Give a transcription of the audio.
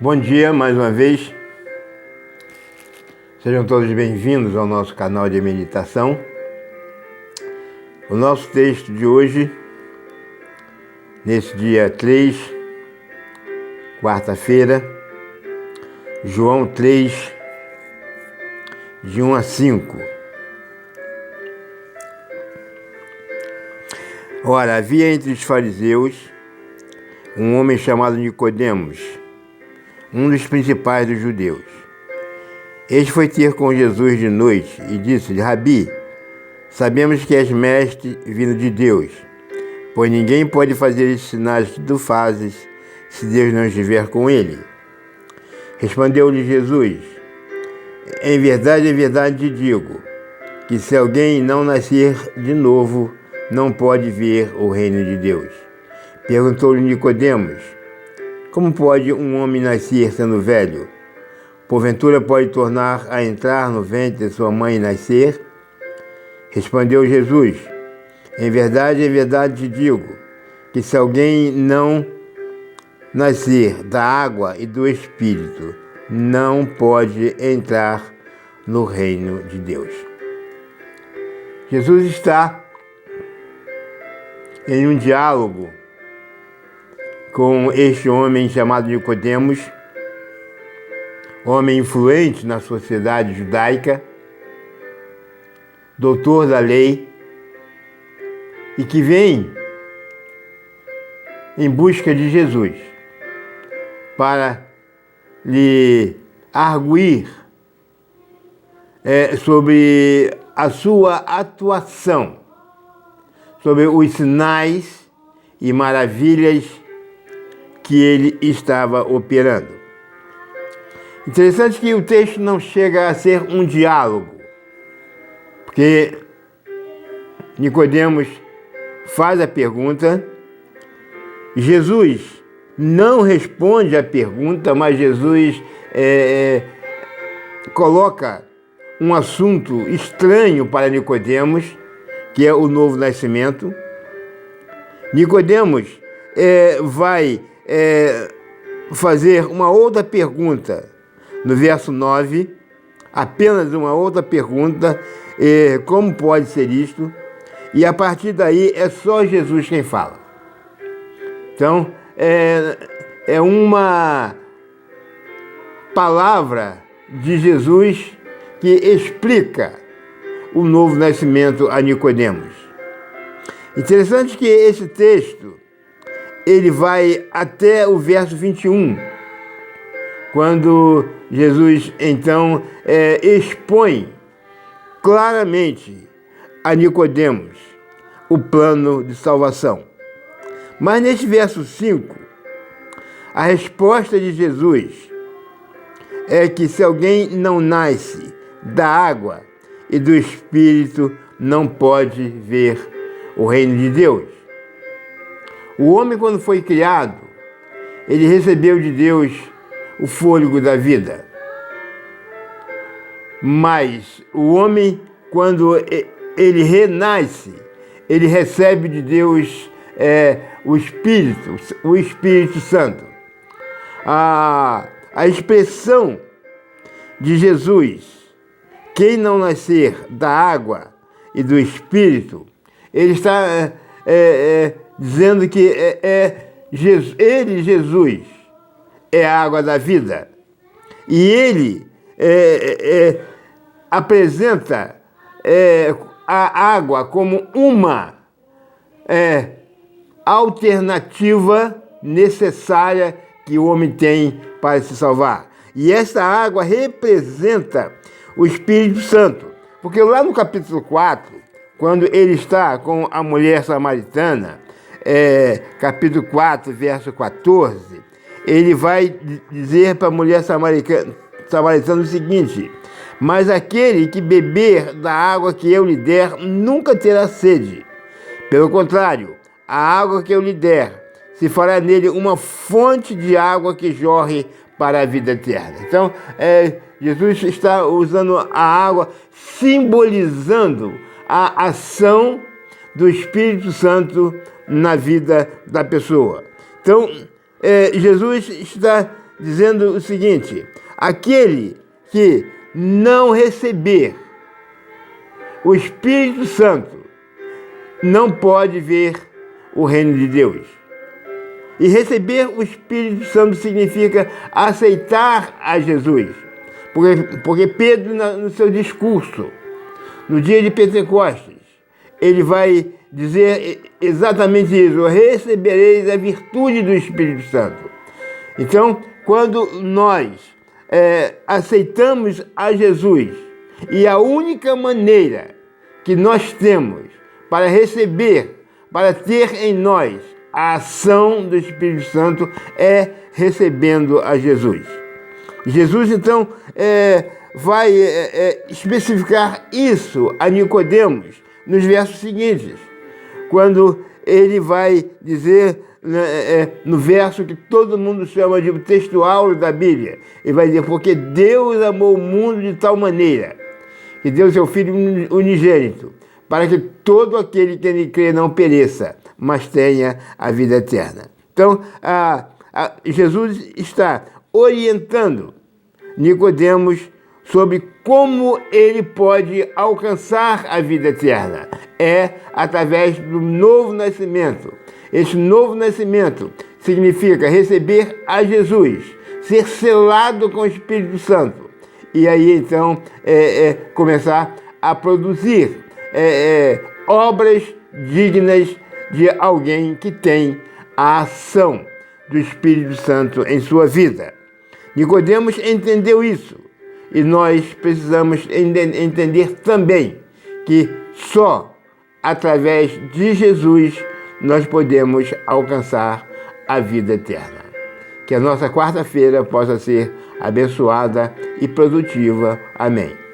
Bom dia mais uma vez, sejam todos bem-vindos ao nosso canal de meditação. O nosso texto de hoje, nesse dia 3, quarta-feira, João 3, de 1 a 5. Ora, havia entre os fariseus um homem chamado Nicodemos, um dos principais dos judeus. Este foi ter com Jesus de noite e disse-lhe: Rabi, sabemos que és mestre vindo de Deus, pois ninguém pode fazer esses sinais que tu fazes se Deus não estiver com ele. Respondeu-lhe Jesus: em verdade te digo, que se alguém não nascer de novo, não pode ver o reino de Deus. Perguntou-lhe Nicodemos: como pode um homem nascer sendo velho? Porventura pode tornar a entrar no ventre de sua mãe e nascer? Respondeu Jesus: em verdade te digo, que se alguém não nascer da água e do Espírito, não pode entrar no reino de Deus. Jesus está em um diálogo com este homem chamado Nicodemos, homem influente na sociedade judaica, doutor da lei, e que vem em busca de Jesus para lhe arguir sobre a sua atuação, sobre os sinais e maravilhas que ele estava operando. Interessante que o texto não chega a ser um diálogo, porque Nicodemos faz a pergunta, Jesus não responde a pergunta, mas Jesus coloca um assunto estranho para Nicodemos, que é o novo nascimento. Nicodemos vai fazer uma outra pergunta no verso 9, apenas uma outra pergunta, como pode ser isto? E a partir daí é só Jesus quem fala. Então, é uma palavra de Jesus que explica o novo nascimento a Nicodemos. Interessante que esse texto ele vai até o verso 21, quando Jesus, então, expõe claramente a Nicodemos o plano de salvação. Mas neste verso 5, a resposta de Jesus é que se alguém não nasce da água e do Espírito, não pode ver o reino de Deus. O homem, quando foi criado, ele recebeu de Deus o fôlego da vida. Mas o homem, quando ele renasce, ele recebe de Deus o Espírito Santo. A expressão de Jesus, quem não nascer da água e do Espírito, ele está dizendo que Jesus, é a água da vida. E ele apresenta a água como uma alternativa necessária que o homem tem para se salvar. E essa água representa o Espírito Santo. Porque lá no capítulo 4, quando ele está com a mulher samaritana, capítulo 4, verso 14, ele vai dizer para a mulher samaritana o seguinte: mas aquele que beber da água que eu lhe der nunca terá sede. Pelo contrário, a água que eu lhe der se fará nele uma fonte de água que jorre para a vida eterna. Então, Jesus está usando a água, simbolizando a ação do Espírito Santo na vida da pessoa. Então, Jesus está dizendo o seguinte: aquele que não receber o Espírito Santo não pode ver o reino de Deus. E receber o Espírito Santo significa aceitar a Jesus. Porque Pedro, no seu discurso, no dia de Pentecostes, ele vai dizer exatamente isso: recebereis a virtude do Espírito Santo. Então, quando nós aceitamos a Jesus, e a única maneira que nós temos para receber, para ter em nós a ação do Espírito Santo, é recebendo a Jesus. Jesus, então, vai especificar isso a Nicodemos nos versos seguintes, quando ele vai dizer, no verso que todo mundo chama de textual da Bíblia, ele vai dizer: porque Deus amou o mundo de tal maneira que deu seu Filho unigênito, para que todo aquele que nele crê não pereça, mas tenha a vida eterna. Então, Jesus está orientando Nicodemos sobre como ele pode alcançar a vida eterna. É através do novo nascimento. Esse novo nascimento significa receber a Jesus, ser selado com o Espírito Santo, e aí então começar a produzir obras dignas de alguém que tem a ação do Espírito Santo em sua vida. Nicodemos entendeu isso, e nós precisamos entender também que só através de Jesus nós podemos alcançar a vida eterna. Que a nossa quarta-feira possa ser abençoada e produtiva. Amém.